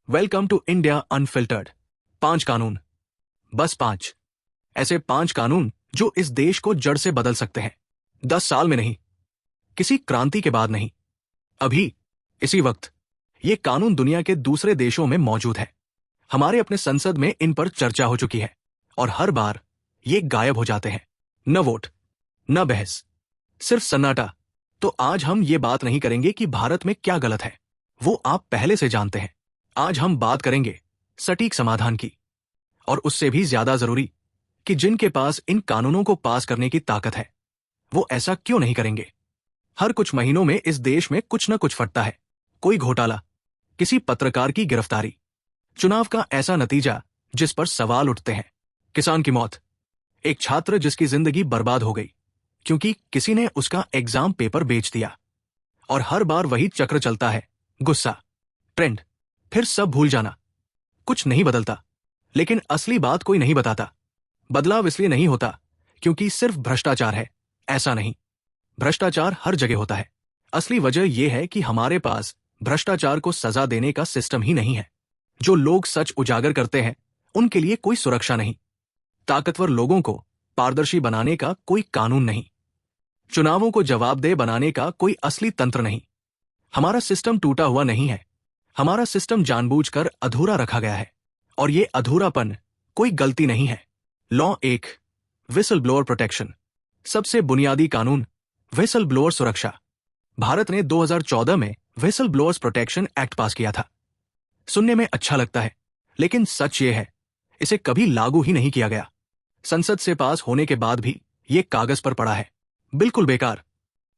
Welcome to India unfiltered. 5 कानून, बस 5 ऐसे 5 कानून जो इस देश को जड़ से बदल सकते हैं। 10 साल में नहीं, किसी क्रांति के बाद नहीं, अभी इसी वक्त। ये कानून दुनिया के दूसरे देशों में मौजूद है। हमारे अपने संसद में इन पर चर्चा हो चुकी है और हर बार ये गायब हो जाते हैं। न वोट, न बहस, सिर्फ सन्नाटा। तो आज हम ये बात नहीं करेंगे कि भारत में क्या गलत है, वो आप पहले से जानते हैं। आज हम बात करेंगे सटीक समाधान की, और उससे भी ज्यादा जरूरी कि जिनके पास इन कानूनों को पास करने की ताकत है वो ऐसा क्यों नहीं करेंगे। हर कुछ महीनों में इस देश में कुछ न कुछ फटता है। कोई घोटाला, किसी पत्रकार की गिरफ्तारी, चुनाव का ऐसा नतीजा जिस पर सवाल उठते हैं। किसान की मौत, एक छात्र जिसकी जिंदगी बर्बाद हो गई क्योंकि किसी ने उसका एग्जाम पेपर बेच दिया। और हर बार वही चक्र चलता है, गुस्सा, ट्रेंड, फिर सब भूल जाना। कुछ नहीं बदलता, लेकिन असली बात कोई नहीं बताता। बदलाव इसलिए नहीं होता क्योंकि सिर्फ भ्रष्टाचार है, ऐसा नहीं। भ्रष्टाचार हर जगह होता है। असली वजह यह है कि हमारे पास भ्रष्टाचार को सजा देने का सिस्टम ही नहीं है। जो लोग सच उजागर करते हैं उनके लिए कोई सुरक्षा नहीं। ताकतवर लोगों को पारदर्शी बनाने का कोई कानून नहीं। चुनावों को जवाबदेह बनाने का कोई असली तंत्र नहीं। हमारा सिस्टम टूटा हुआ नहीं है, हमारा सिस्टम जानबूझकर अधूरा रखा गया है। और ये अधूरापन कोई गलती नहीं है। Law 1, whistle blower protection. सबसे बुनियादी कानून, विसल ब्लोअर सुरक्षा। भारत ने 2014 में विसल ब्लोअर्स प्रोटेक्शन एक्ट पास किया था। सुनने में अच्छा लगता है, लेकिन सच ये है इसे कभी लागू ही नहीं किया गया। संसद से पास होने के बाद भी ये कागज पर पड़ा है, बिल्कुल बेकार।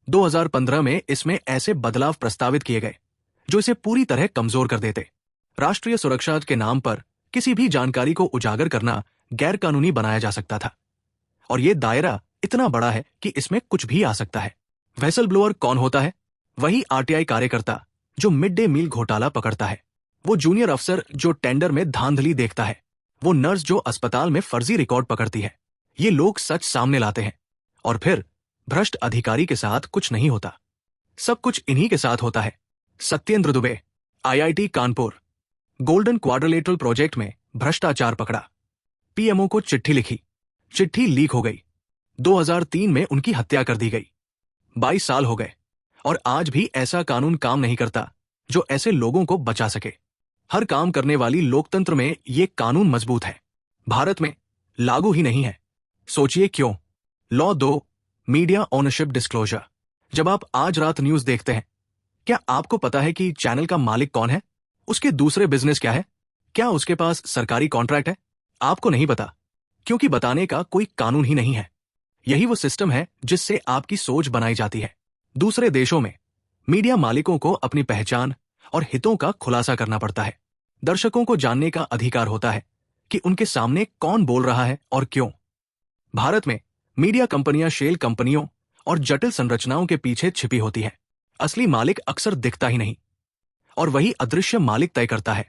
2015 में इसमें ऐसे बदलाव प्रस्तावित किए गए जो इसे पूरी तरह कमजोर कर देते। राष्ट्रीय सुरक्षा के नाम पर किसी भी जानकारी को उजागर करना गैरकानूनी बनाया जा सकता था। और ये दायरा इतना बड़ा है कि इसमें कुछ भी आ सकता है। व्हिसल ब्लोअर कौन होता है? वही आरटीआई कार्यकर्ता जो मिड डे मील घोटाला पकड़ता है, वो जूनियर अफसर जो टेंडर में धांधली देखता है, वो नर्स जो अस्पताल में फर्जी रिकॉर्ड पकड़ती है। ये लोग सच सामने लाते हैं और फिर भ्रष्ट अधिकारी के साथ कुछ नहीं होता। सब कुछ इन्हीं के साथ होता है। Satyendra Dubey, IIT Kanpur, golden quadrilateral project में भ्रष्टाचार पकड़ा। पीएमओ को चिट्ठी लिखी, चिट्ठी लीक हो गई। 2003 में उनकी हत्या कर दी गई। 22 साल हो गए और आज भी ऐसा कानून काम नहीं करता जो ऐसे लोगों को बचा सके। हर काम करने वाली लोकतंत्र में ये कानून मजबूत है, भारत में लागू ही नहीं है। सोचिए क्यों। Law 2, media ownership disclosure. जब आप आज रात न्यूज देखते हैं, क्या आपको पता है कि चैनल का मालिक कौन है? उसके दूसरे बिजनेस क्या है? क्या उसके पास सरकारी कॉन्ट्रैक्ट है? आपको नहीं पता, क्योंकि बताने का कोई कानून ही नहीं है। यही वो सिस्टम है जिससे आपकी सोच बनाई जाती है। दूसरे देशों में मीडिया मालिकों को अपनी पहचान और हितों का खुलासा करना पड़ता है। दर्शकों को जानने का अधिकार होता है कि उनके सामने कौन बोल रहा है और क्यों। भारत में मीडिया कंपनियां शेल कंपनियों और जटिल संरचनाओं के पीछे छिपी होती हैं। असली मालिक अक्सर दिखता ही नहीं और वही अदृश्य मालिक तय करता है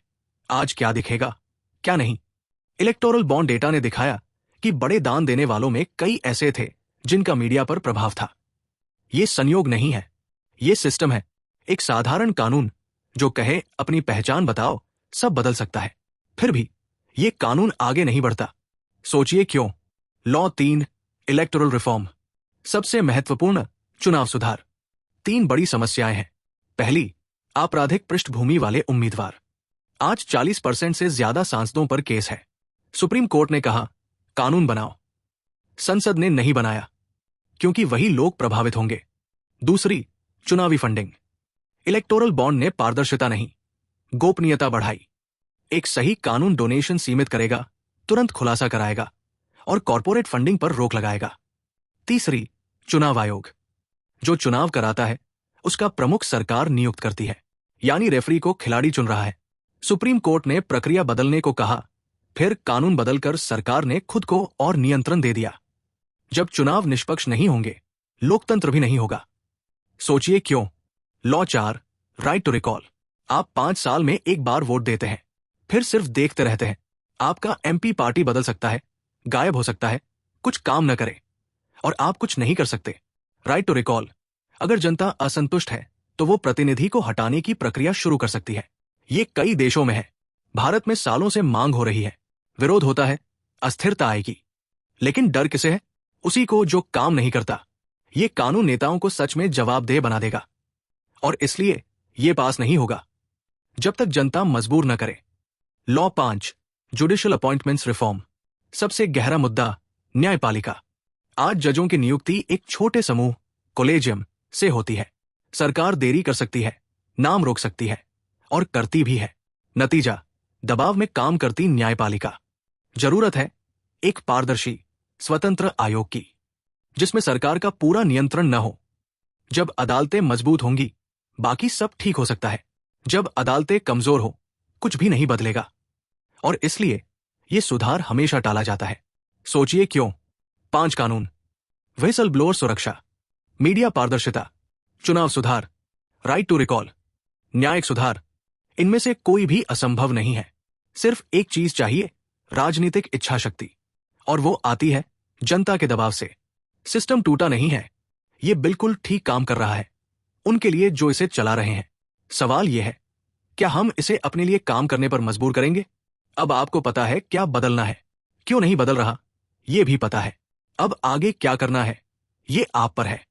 आज क्या दिखेगा, क्या नहीं। इलेक्टोरल बॉन्ड डेटा ने दिखाया कि बड़े दान देने वालों में कई ऐसे थे जिनका मीडिया पर प्रभाव था। ये संयोग नहीं है, ये सिस्टम है। एक साधारण कानून जो कहे अपनी पहचान बताओ, सब बदल सकता है। फिर भी ये कानून आगे नहीं बढ़ता। सोचिए क्यों। Law 3, electoral reform. सबसे महत्वपूर्ण, चुनाव सुधार। 3 बड़ी समस्याएं हैं। पहली, आपराधिक पृष्ठभूमि वाले उम्मीदवार। आज 40% से ज्यादा सांसदों पर केस है। सुप्रीम कोर्ट ने कहा कानून बनाओ, संसद ने नहीं बनाया क्योंकि वही लोग प्रभावित होंगे। दूसरी, चुनावी फंडिंग। इलेक्टोरल बॉन्ड ने पारदर्शिता नहीं, गोपनीयता बढ़ाई। एक सही कानून डोनेशन सीमित करेगा, तुरंत खुलासा कराएगा और कॉर्पोरेट फंडिंग पर रोक लगाएगा। तीसरी, चुनाव आयोग। जो चुनाव कराता है उसका प्रमुख सरकार नियुक्त करती है, यानी रेफरी को खिलाड़ी चुन रहा है। सुप्रीम कोर्ट ने प्रक्रिया बदलने को कहा, फिर कानून बदलकर सरकार ने खुद को और नियंत्रण दे दिया। जब चुनाव निष्पक्ष नहीं होंगे, लोकतंत्र भी नहीं होगा। सोचिए क्यों। Law 4, right to recall. आप 5 साल में एक बार वोट देते हैं, फिर सिर्फ देखते रहते हैं। आपका एमपी पार्टी बदल सकता है, गायब हो सकता है, कुछ काम न करे और आप कुछ नहीं कर सकते। राइट टू रिकॉल, अगर जनता असंतुष्ट है तो वो प्रतिनिधि को हटाने की प्रक्रिया शुरू कर सकती है। ये कई देशों में है, भारत में सालों से मांग हो रही है, विरोध होता है, अस्थिरता आएगी, लेकिन डर किसे है? उसी को जो काम नहीं करता। ये कानून नेताओं को सच में जवाबदेह बना देगा, और इसलिए ये पास नहीं होगा जब तक जनता मजबूर न करे। Law 5, judicial appointments reform. सबसे गहरा मुद्दा, न्यायपालिका। आज जजों की नियुक्ति एक छोटे समूह, कोलेजियम, से होती है। सरकार देरी कर सकती है, नाम रोक सकती है, और करती भी है। नतीजा, दबाव में काम करती न्यायपालिका। जरूरत है एक पारदर्शी, स्वतंत्र आयोग की, जिसमें सरकार का पूरा नियंत्रण न हो। जब अदालतें मजबूत होंगी, बाकी सब ठीक हो सकता है। जब अदालतें कमजोर हो, कुछ भी नहीं बदलेगा। और इसलिए यह सुधार हमेशा टाला जाता है। सोचिए क्यों। 5 कानून, व्हिसल ब्लोअर सुरक्षा, मीडिया पारदर्शिता, चुनाव सुधार, राइट टू रिकॉल, न्यायिक सुधार। इनमें से कोई भी असंभव नहीं है। सिर्फ एक चीज चाहिए, राजनीतिक इच्छा शक्ति, और वो आती है जनता के दबाव से। सिस्टम टूटा नहीं है, ये बिल्कुल ठीक काम कर रहा है उनके लिए जो इसे चला रहे हैं। सवाल यह है, क्या हम इसे अपने लिए काम करने पर मजबूर करेंगे? अब आपको पता है क्या बदलना है, क्यों नहीं बदल रहा, ये भी पता है। अब आगे क्या करना है, ये आप पर है।